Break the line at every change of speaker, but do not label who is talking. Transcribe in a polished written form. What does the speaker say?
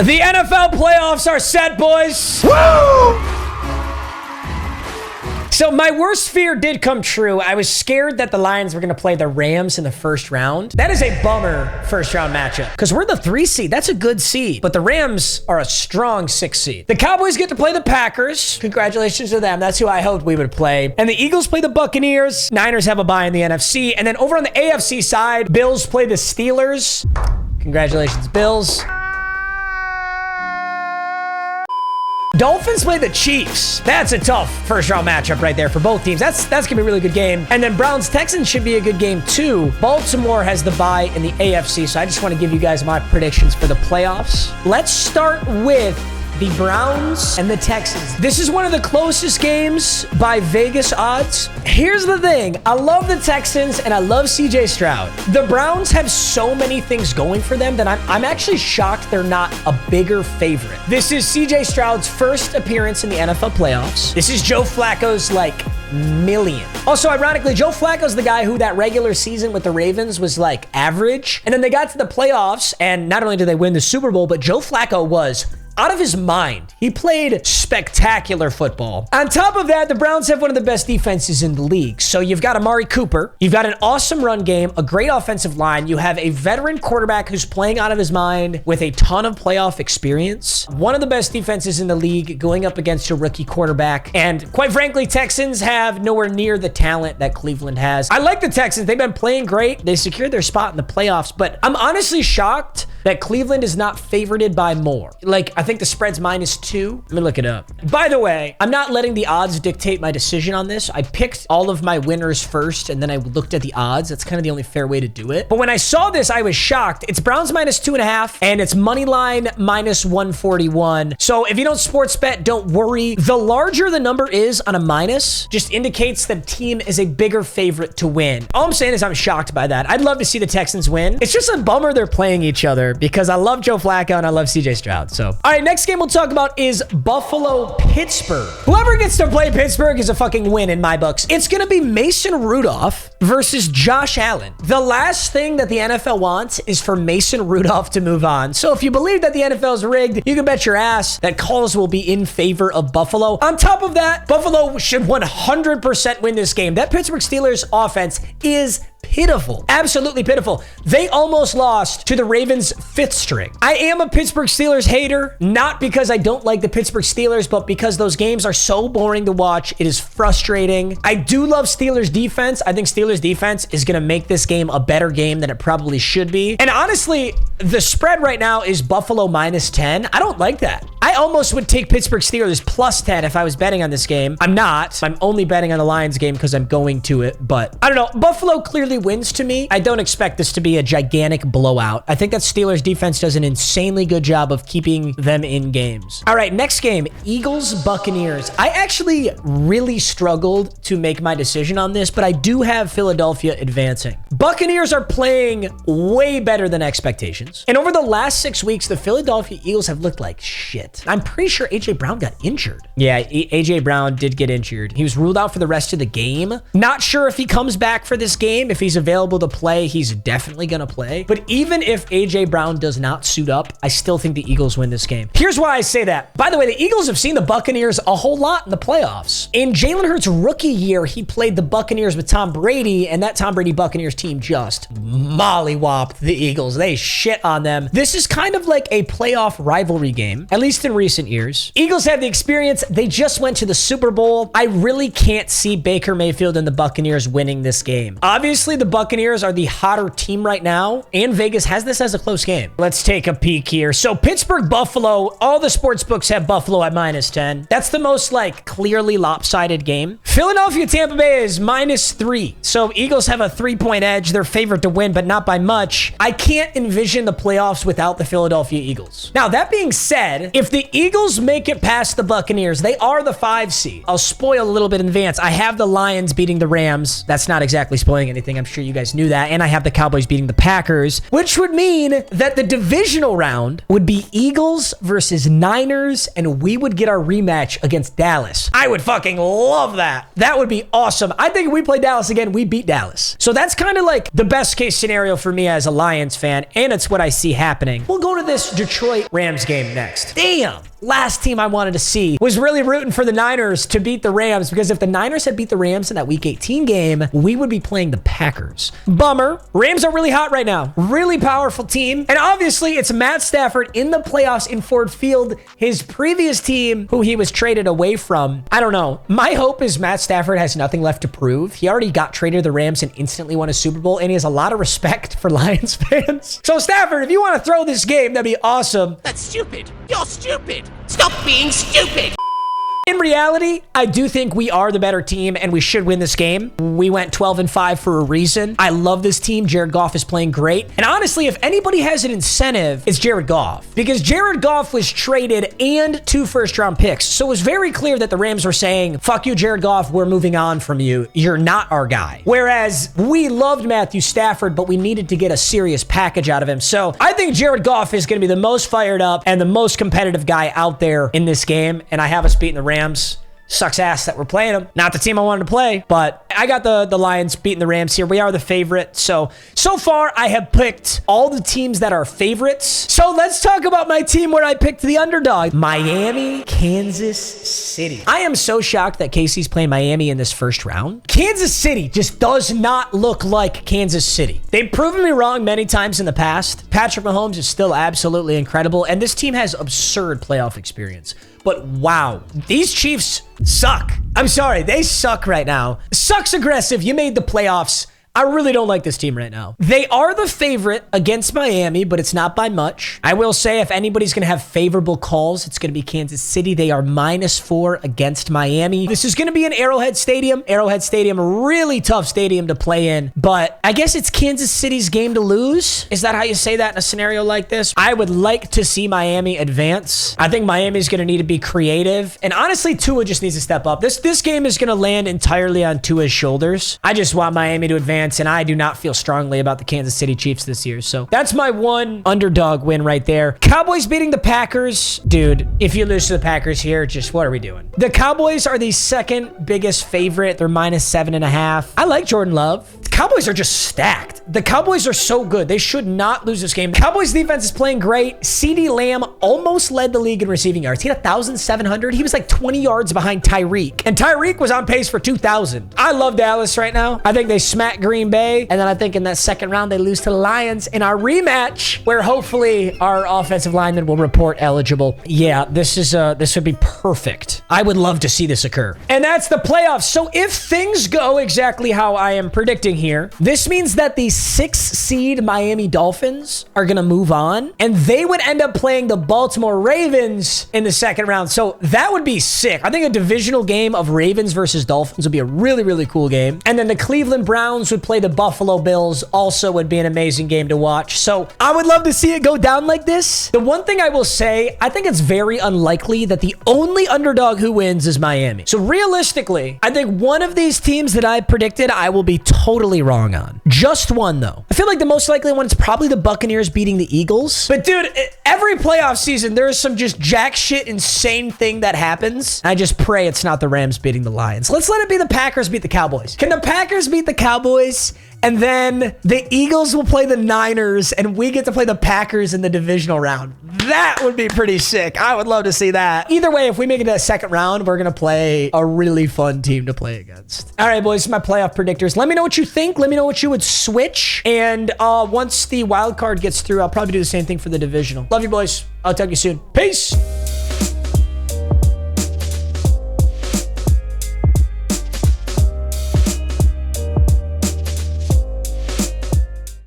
The NFL playoffs are set, boys.
Woo!
So my worst fear did come true. I was scared that the Lions were going to play the Rams in the first round. That is a bummer first round matchup because we're the 3 seed. That's a good seed. But the Rams are a strong 6 seed. The Cowboys get to play the Packers. Congratulations to them. That's who I hoped we would play. And the Eagles play the Buccaneers. Niners have a bye in the NFC. And then over on the AFC side, Bills play the Steelers. Congratulations, Bills. Dolphins play the Chiefs. That's a tough first round matchup right there for both teams. That's gonna be a really good game. And then Browns Texans should be a good game too. Baltimore has the bye in the AFC, so I just want to give you guys my predictions for the playoffs. Let's start with the Browns and the Texans. This is one of the closest games by Vegas odds. Here's the thing. I love the Texans and I love CJ Stroud. The Browns have so many things going for them that I'm actually shocked they're not a bigger favorite. This is CJ Stroud's first appearance in the NFL playoffs. This is Joe Flacco's million. Also, ironically, Joe Flacco's the guy who that regular season with the Ravens was average. And then they got to the playoffs and not only did they win the Super Bowl, but Joe Flacco was out of his mind. He played spectacular football. On top of that, the Browns have one of the best defenses in the league. So you've got Amari Cooper. You've got an awesome run game, a great offensive line. You have a veteran quarterback who's playing out of his mind with a ton of playoff experience. One of the best defenses in the league going up against a rookie quarterback. And quite frankly, Texans have nowhere near the talent that Cleveland has. I like the Texans. They've been playing great. They secured their spot in the playoffs, but I'm honestly shocked that Cleveland is not favorited by more. I think the spread's -2. Let me look it up. By the way, I'm not letting the odds dictate my decision on this. I picked all of my winners first, and then I looked at the odds. That's kind of the only fair way to do it. But when I saw this, I was shocked. It's Browns -2.5, and it's money line -141. So if you don't sports bet, don't worry. The larger the number is on a minus, just indicates that a team is a bigger favorite to win. All I'm saying is I'm shocked by that. I'd love to see the Texans win. It's just a bummer they're playing each other because I love Joe Flacco and I love CJ Stroud. So, all right, next game we'll talk about is Buffalo-Pittsburgh. Whoever gets to play Pittsburgh is a fucking win in my books. It's going to be Mason Rudolph versus Josh Allen. The last thing that the NFL wants is for Mason Rudolph to move on. So if you believe that the NFL is rigged, you can bet your ass that calls will be in favor of Buffalo. On top of that, Buffalo should 100% win this game. That Pittsburgh Steelers offense is pitiful. Absolutely pitiful. They almost lost to the Ravens' 5th string. I am a Pittsburgh Steelers hater, not because I don't like the Pittsburgh Steelers, but because those games are so boring to watch. It is frustrating. I do love Steelers defense. I think Steelers defense is going to make this game a better game than it probably should be. And honestly, the spread right now is Buffalo -10. I don't like that. I almost would take Pittsburgh Steelers +10 if I was betting on this game. I'm not. I'm only betting on the Lions game because I'm going to it, but I don't know. Buffalo clearly wins to me. I don't expect this to be a gigantic blowout. I think that Steelers defense does an insanely good job of keeping them in games. All right, next game, Eagles Buccaneers. I actually really struggled to make my decision on this, but I do have Philadelphia advancing. Buccaneers are playing way better than expectations. And over the last 6 weeks, the Philadelphia Eagles have looked like shit. I'm pretty sure AJ Brown got injured. Yeah, AJ Brown did get injured. He was ruled out for the rest of the game. Not sure if he comes back for this game. If he's available to play, he's definitely going to play. But even if AJ Brown does not suit up, I still think the Eagles win this game. Here's why I say that. By the way, the Eagles have seen the Buccaneers a whole lot in the playoffs. In Jalen Hurts' rookie year, he played the Buccaneers with Tom Brady, and that Tom Brady Buccaneers team just mollywopped the Eagles. They shit on them. This is kind of like a playoff rivalry game, at least in recent years. Eagles have the experience. They just went to the Super Bowl. I really can't see Baker Mayfield and the Buccaneers winning this game. Obviously, the Buccaneers are the hotter team right now, and Vegas has this as a close game. Let's take a peek here. So Pittsburgh, Buffalo, all the sports books have Buffalo at -10. That's the most clearly lopsided game. Philadelphia, Tampa Bay is -3. So Eagles have a 3-point edge. They're favored to win, but not by much. I can't envision the playoffs without the Philadelphia Eagles. Now, that being said, if If the Eagles make it past the Buccaneers, they are the 5 seed. I'll spoil a little bit in advance. I have the Lions beating the Rams. That's not exactly spoiling anything. I'm sure you guys knew that. And I have the Cowboys beating the Packers, which would mean that the divisional round would be Eagles versus Niners, and we would get our rematch against Dallas. I would fucking love that. That would be awesome. I think if we play Dallas again, we beat Dallas. So that's kind of like the best case scenario for me as a Lions fan, and it's what I see happening. We'll go to this Detroit Rams game next. Damn. Last team I wanted to see was really rooting for the Niners to beat the Rams, because if the Niners had beat the Rams in that Week 18 game, we would be playing the Packers. Bummer. Rams are really hot right now. Really powerful team. And obviously, it's Matt Stafford in the playoffs in Ford Field, his previous team, who he was traded away from. I don't know. My hope is Matt Stafford has nothing left to prove. He already got traded to the Rams and instantly won a Super Bowl, and he has a lot of respect for Lions fans. So Stafford, if you want to throw this game, that'd be awesome.
That's stupid. You're stupid. Stop being stupid.
In reality, I do think we are the better team and we should win this game. We went 12-5 for a reason. I love this team. Jared Goff is playing great. And honestly, if anybody has an incentive, it's Jared Goff, because Jared Goff was traded and 2 first-round picks. So it was very clear that the Rams were saying, fuck you, Jared Goff. We're moving on from you. You're not our guy. Whereas we loved Matthew Stafford, but we needed to get a serious package out of him. So I think Jared Goff is going to be the most fired up and the most competitive guy out there in this game. And I have us beating the Rams. Sucks ass that we're playing them. Not the team I wanted to play, but I got the Lions beating the Rams here. We are the favorite. So far, I have picked all the teams that are favorites. So let's talk about my team where I picked the underdog. Miami, Kansas City. I am so shocked that KC's playing Miami in this first round. Kansas City just does not look like Kansas City. They've proven me wrong many times in the past. Patrick Mahomes is still absolutely incredible, and this team has absurd playoff experience. But wow, these Chiefs suck. I'm sorry, they suck right now. Sucks aggressive. You made the playoffs. I really don't like this team right now. They are the favorite against Miami, but it's not by much. I will say if anybody's going to have favorable calls, it's going to be Kansas City. They are -4 against Miami. This is going to be in Arrowhead Stadium. Arrowhead Stadium, really tough stadium to play in, but I guess it's Kansas City's game to lose. Is that how you say that in a scenario like this? I would like to see Miami advance. I think Miami's going to need to be creative, and honestly, Tua just needs to step up. This game is going to land entirely on Tua's shoulders. I just want Miami to advance, and I do not feel strongly about the Kansas City Chiefs this year. So that's my one underdog win right there. Cowboys beating the Packers. Dude, if you lose to the Packers here, just what are we doing? The Cowboys are the second biggest favorite. They're -7.5. I like Jordan Love. The Cowboys are just stacked. The Cowboys are so good. They should not lose this game. Cowboys defense is playing great. CeeDee Lamb almost led the league in receiving yards. He had 1,700. He was like 20 yards behind Tyreek. And Tyreek was on pace for 2,000. I love Dallas right now. I think they smack Green Bay. And then I think in that second round, they lose to the Lions in our rematch, where hopefully our offensive lineman will report eligible. Yeah, this would be perfect. I would love to see this occur. And that's the playoffs. So if things go exactly how I am predicting here, this means that the 6th seed Miami Dolphins are going to move on, and they would end up playing the Baltimore Ravens in the second round. So that would be sick. I think a divisional game of Ravens versus Dolphins would be a really, really cool game. And then the Cleveland Browns would play the Buffalo Bills. Also would be an amazing game to watch. So I would love to see it go down like this. The one thing I will say, I think it's very unlikely that the only underdog who wins is Miami. So realistically, I think one of these teams that I predicted, I will be totally wrong on. Just one, though. I feel like the most likely one is probably the Buccaneers beating the Eagles. But dude, every playoff season, there is some just jack shit insane thing that happens. I just pray it's not the Rams beating the Lions. Let's let it be the Packers beat the Cowboys. Can the Packers beat the Cowboys? And then the Eagles will play the Niners, and we get to play the Packers in the divisional round. That would be pretty sick. I would love to see that. Either way, if we make it to the second round, we're going to play a really fun team to play against. All right, boys, my playoff predictors. Let me know what you think. Let me know what you would switch. And once the wild card gets through, I'll probably do the same thing for the divisional. Love you, boys. I'll talk to you soon. Peace.